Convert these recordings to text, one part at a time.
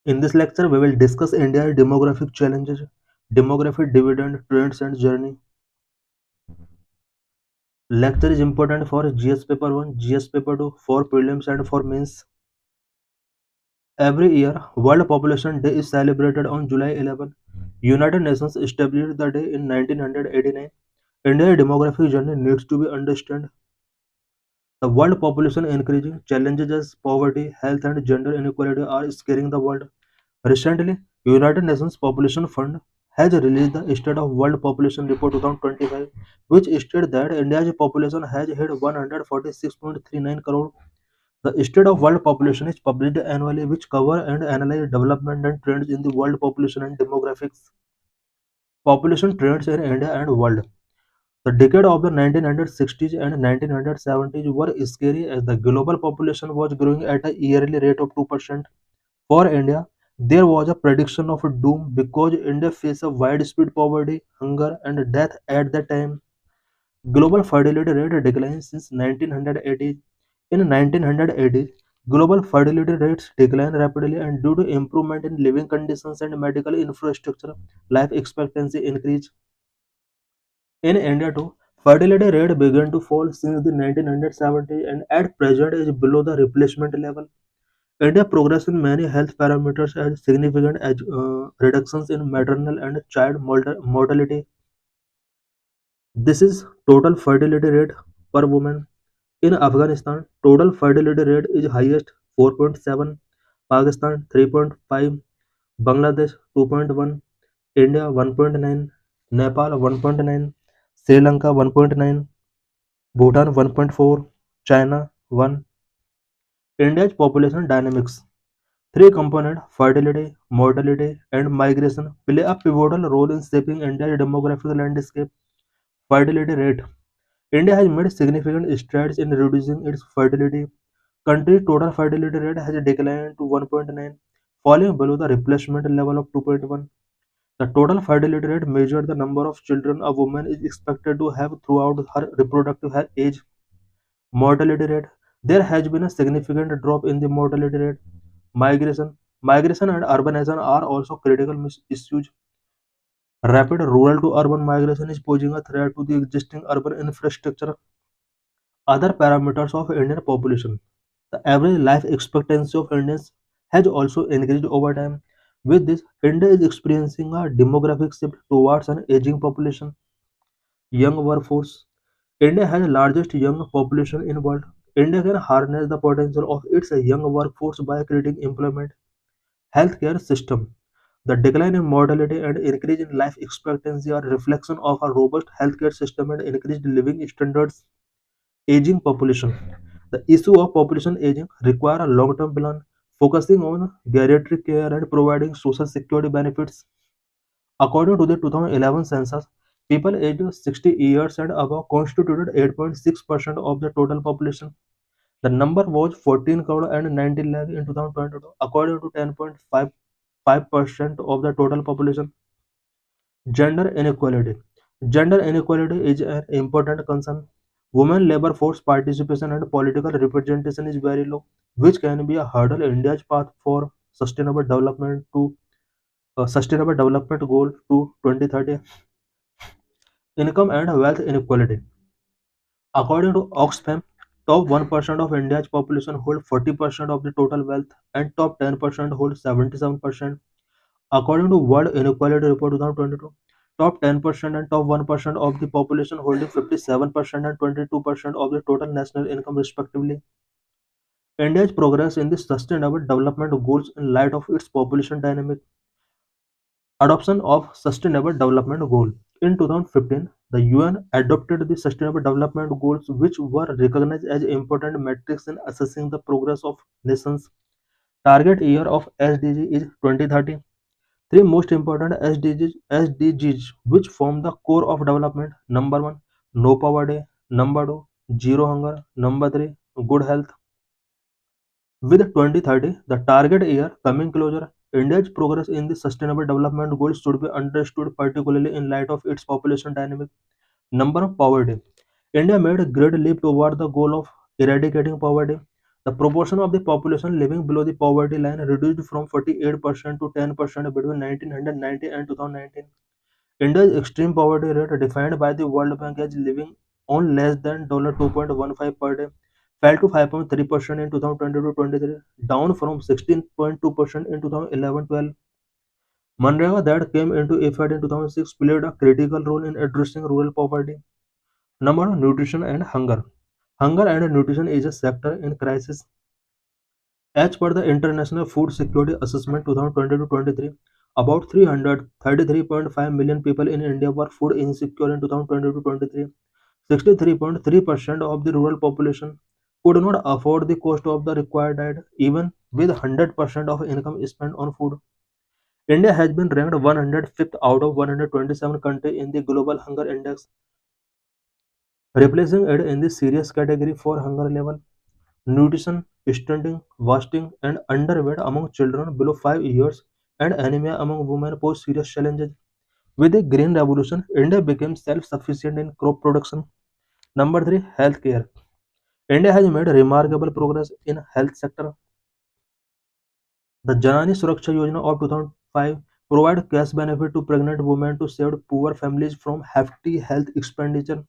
In this lecture, we will discuss India's demographic challenges, demographic dividend, trends and journey. Lecture is important for GS paper 1, GS paper 2, for prelims and for mains. Every year, World Population Day is celebrated on July 11. United Nations established the day in 1989. India's demographic journey needs to be understood. The world population increasing challenges as poverty, health and gender inequality are scaring the world. Recently, United Nations Population Fund has released the State of World Population Report 2025, which stated that India's population has hit 146.39 crore. The State of World Population is published annually, which cover and analyze development and trends in the world population and demographics. Population trends in India and world. The decade of the 1960s and 1970s were scary as the global population was growing at a yearly rate of 2%. For India, there was a prediction of a doom because India faced a widespread poverty, hunger, and death at that time. Global fertility rate declined since 1980. In 1980, global fertility rates declined rapidly, and due to improvement in living conditions and medical infrastructure, life expectancy increased. In India too, fertility rate began to fall since the 1970s and at present is below the replacement level. India progress in many health parameters and significant reductions in maternal and child mortality. This is total fertility rate per woman. In Afghanistan, total fertility rate is highest 4.7, Pakistan 3.5, Bangladesh 2.1, India 1.9, Nepal 1.9, Sri Lanka 1.9, Bhutan 1.4, China 1. India's population dynamics. Three components fertility, mortality, and migration play a pivotal role in shaping India's demographic landscape. Fertility rate. India has made significant strides in reducing its fertility. Country's total fertility rate has declined to 1.9, falling below the replacement level of 2.1. The total fertility rate measures the number of children a woman is expected to have throughout her reproductive age. Mortality rate. There has been a significant drop in the mortality rate. Migration. Migration and urbanization are also critical issues. Rapid rural to urban migration is posing a threat to the existing urban infrastructure. Other parameters of Indian population. The average life expectancy of Indians has also increased over time. With this, India is experiencing a demographic shift towards an aging population. Young workforce. India has the largest young population in world. India can harness the potential of its young workforce by creating employment. Healthcare system. The decline in mortality and increase in life expectancy are a reflection of a robust healthcare system and increased living standards. Aging population. The issue of population aging require a long-term plan focusing on geriatric care and providing social security benefits. According to the 2011 census, people aged 60 years and above constituted 8.6% of the total population. The number was 14 crore and 90 lakh in 2022, according to 10.55% of the total population. Gender inequality. Gender inequality is an important concern. Women labor force participation and political representation is very low, which can be a hurdle in India's path for sustainable development goal to 2030. Income and wealth inequality. According to Oxfam, top 1% of India's population hold 40% of the total wealth and top 10% hold 77%. According to World Inequality Report 2022, top 10% and top 1% of the population holding 57% and 22% of the total national income respectively. India's progress in the Sustainable Development Goals in light of its population dynamic. Adoption of Sustainable Development Goal. In 2015, the UN adopted the Sustainable Development Goals, which were recognized as important metrics in assessing the progress of nations. Target year of SDG is 2030. Three most important SDGs which form the core of development. Number one, no poverty. Number two, zero hunger. Number three, good health. With 2030, the target year coming closer, India's progress in the sustainable development goals should be understood particularly in light of its population dynamic. Number of poverty. India made a great leap toward the goal of eradicating poverty. The proportion of the population living below the poverty line reduced from 48% to 10% between 1990 and 2019. India's extreme poverty rate, defined by the World Bank as living on less than $2.15 per day, fell to 5.3% in 2022-23, down from 16.2% in 2011-12. Manrega, that came into effect in 2006, played a critical role in addressing rural poverty. Number one, nutrition and hunger. Hunger and nutrition is a sector in crisis. As per the International Food Security Assessment 2022-23, about 333.5 million people in India were food insecure in 2022-23. 63.3% of the rural population could not afford the cost of the required diet, even with 100% of income spent on food. India has been ranked 105th out of 127 countries in the Global Hunger Index, replacing it in the serious category for hunger level. Nutrition, stunting, wasting, and underweight among children below 5 years, and anemia among women pose serious challenges. With the Green Revolution, India became self-sufficient in crop production. Number 3, healthcare. India has made remarkable progress in health sector. The Janani Suraksha Yojana of 2005 provided cash benefit to pregnant women to save poor families from hefty health expenditure.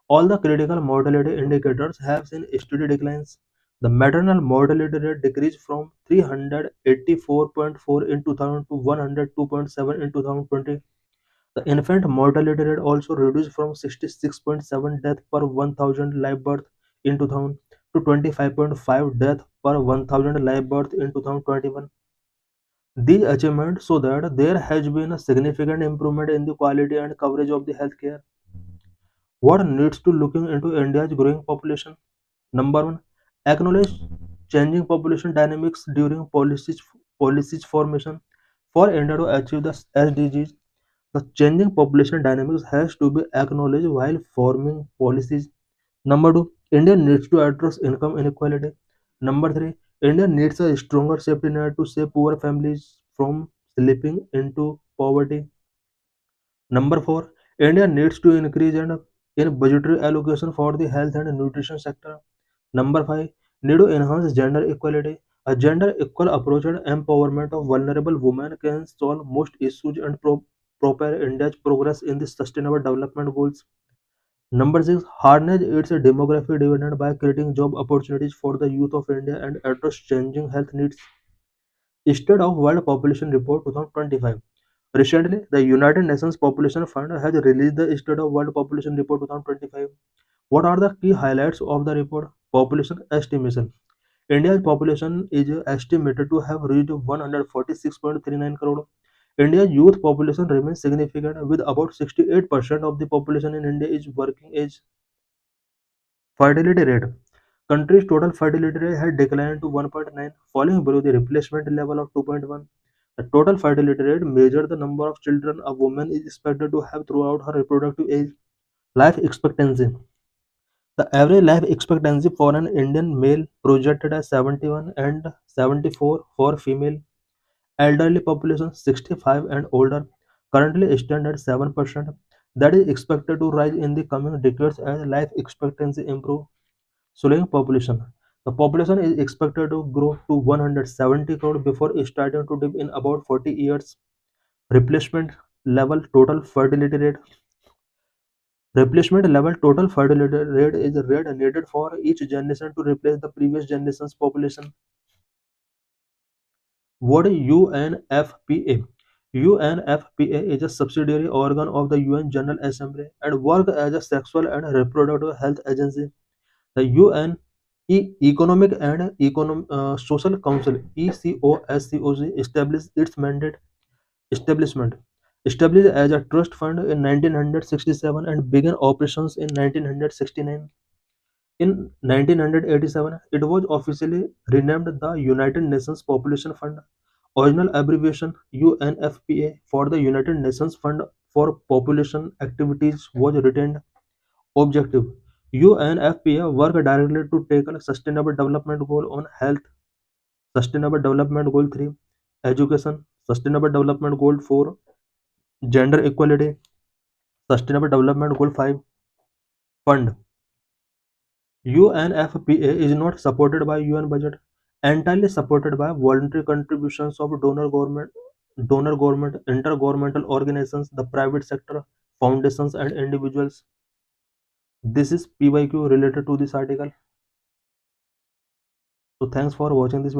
All the critical mortality indicators have seen steady declines. The maternal mortality rate decreased from 384.4 in 2000 to 102.7 in 2020. The infant mortality rate also reduced from 66.7 deaths per 1000 live birth in 2000 to 25.5 deaths per 1000 live birth in 2021. These achievements show that there has been a significant improvement in the quality and coverage of the healthcare. What needs to looking into India's growing population? Number one, acknowledge changing population dynamics during policies formation. For India to achieve the SDGs, the changing population dynamics has to be acknowledged while forming policies. Number two, India needs to address income inequality. Number three, India needs a stronger safety net to save poor families from slipping into poverty. Number four, India needs to increase and in budgetary allocation for the health and nutrition sector. Number five, need to enhance gender equality. A gender equal approach and empowerment of vulnerable women can solve most issues and propel India's progress in the sustainable development goals. Number six, harness its demographic dividend by creating job opportunities for the youth of India and address changing health needs. State of World Population Report 2025. Recently, the United Nations Population Fund has released the State of World Population Report 2025. What are the key highlights of the report? Population estimation. India's population is estimated to have reached 146.39 crore. India's youth population remains significant, with about 68% of the population in India is working age. Fertility rate. Country's total fertility rate had declined to 1.9, falling below the replacement level of 2.1. The total fertility rate measures the number of children a woman is expected to have throughout her reproductive age. Life expectancy. The average life expectancy for an Indian male projected as 71 and 74 for female. Elderly population 65 and older currently stand at 7%. That is expected to rise in the coming decades as life expectancy improve. Slowing population. The population is expected to grow to 170 crore before starting to dip in about 40 years. Replacement level total fertility rate. Replacement level total fertility rate is the rate needed for each generation to replace the previous generation's population. What is UNFPA? UNFPA is a subsidiary organ of the UN General Assembly and works as a sexual and reproductive health agency. The UN Economic and Social Council (ECOSCOC) established its mandate establishment established as a trust fund in 1967 and began operations in 1969. In 1987, it was officially renamed the United Nations Population Fund. Original abbreviation UNFPA for the United Nations Fund for Population Activities was retained. Objective: UNFPA work directly to tackle Sustainable Development Goal on health, Sustainable Development Goal 3, education, Sustainable Development Goal 4, gender equality, Sustainable Development Goal 5, fund. UNFPA is not supported by UN budget, entirely supported by voluntary contributions of donor government, intergovernmental organizations, the private sector, foundations, and individuals. This is PYQ related to this article. So thanks for watching this video.